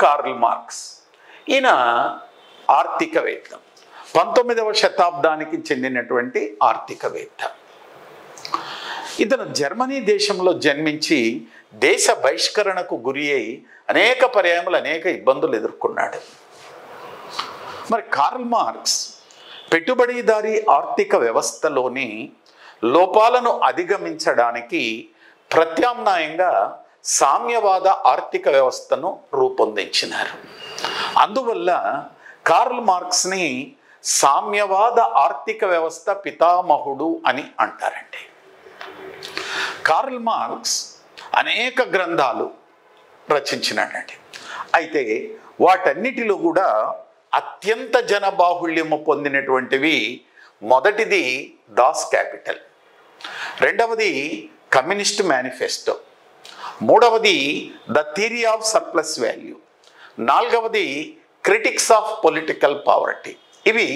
Karl Marx. ఈయన ఆర్థికవేత్త, 19వ శతాబ్దానికి చెందినటువంటి ఆర్థికవేత్త. ఇతను జర్మనీ దేశంలో జన్మించి దేశ బహిష్కరణకు గురి అయి అనేక పర్యాయములు అనేక ఇబ్బందులు ఎదుర్కొన్నాడు. మరి కార్ల్ మార్క్స్ పెట్టుబడిదారీ ఆర్థిక వ్యవస్థలోని లోపాలను అధిగమించడానికి ప్రత్యామ్నాయంగా సామ్యవాద ఆర్థిక వ్యవస్థను రూపొందించినారు. అందువల్ల కార్ల్ మార్క్స్ని సామ్యవాద ఆర్థిక వ్యవస్థ పితామహుడు అని అంటారండి. కార్ల్ మార్క్స్ అనేక గ్రంథాలు రచించినాడండి. అయితే వాటన్నిటిలో కూడా అత్యంత జనబాహుళ్యము పొందినటువంటివి, మొదటిది దాస్ క్యాపిటల్, రెండవది కమ్యూనిస్ట్ మేనిఫెస్టో, మూడవది the theory of surplus value, నాలుగవది క్రిటిక్స్ ఆఫ్ పొలిటికల్ పావర్టీ. ఇవి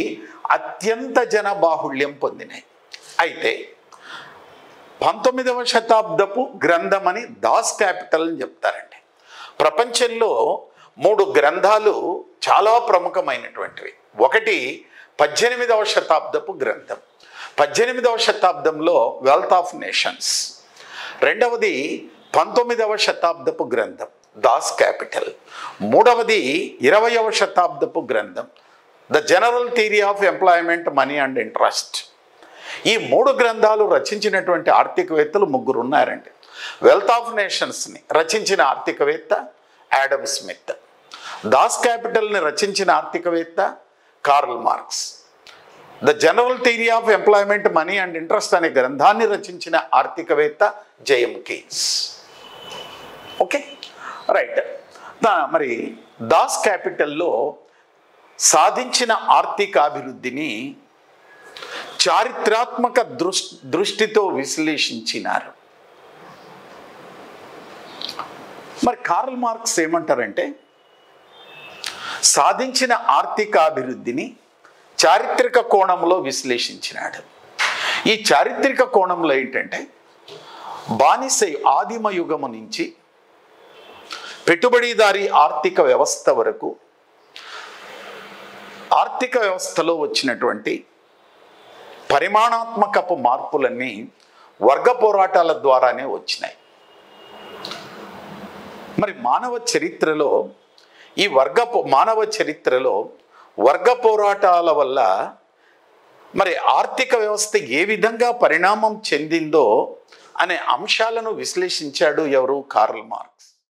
అత్యంత జనబాహుళ్యం పొందినాయి. అయితే 19వ శతాబ్దపు గ్రంథం అని దాస్ క్యాపిటల్ అని చెప్తారండి. ప్రపంచంలో 3 గ్రంథాలు చాలా ప్రముఖమైనటువంటివి. ఒకటి 18వ శతాబ్దపు గ్రంథం, 18వ శతాబ్దంలో వెల్త్ ఆఫ్ నేషన్స్. రెండవది 19వ శతాబ్దపు గ్రంథం దాస్ క్యాపిటల్. మూడవది 20వ శతాబ్దపు గ్రంథం the general theory of employment, money and interest. ఈ 3 గ్రంథాలు రచించినటువంటి ఆర్థికవేత్తలు 3 ఉన్నారండి. వెల్త్ ఆఫ్ నేషన్స్ని రచించిన ఆర్థికవేత్త యాడమ్ స్మిత్, దాస్ క్యాపిటల్ని రచించిన ఆర్థికవేత్త Karl Marx, the general theory of employment, money and interest అనే గ్రంథాన్ని రచించిన ఆర్థికవేత్త జేఎం కీన్స్. Okay, right. మరి దాస్ క్యాపిటల్లో సాధించిన ఆర్థికాభివృద్ధిని చారిత్రాత్మక దృష్టితో విశ్లేషించినారు. మరి కార్ల్ మార్క్స్ ఏమంటారంటే, సాధించిన ఆర్థికాభివృద్ధిని చారిత్రక కోణంలో విశ్లేషించినాడు. ఈ చారిత్రక కోణంలో ఏంటంటే, బానిస ఆదిమ యుగము నుంచి పెట్టుబడిదారీ ఆర్థిక వ్యవస్థ వరకు ఆర్థిక వ్యవస్థలో వచ్చినటువంటి పరిమాణాత్మకపు మార్పులన్నీ వర్గ పోరాటాల ద్వారానే వచ్చినాయి. మరి మానవ చరిత్రలో వర్గ పోరాటాల వల్ల మరి ఆర్థిక వ్యవస్థ ఏ విధంగా పరిణామం చెందిందో అనే అంశాలను విశ్లేషించాడు ఎవరు? Karl Marx.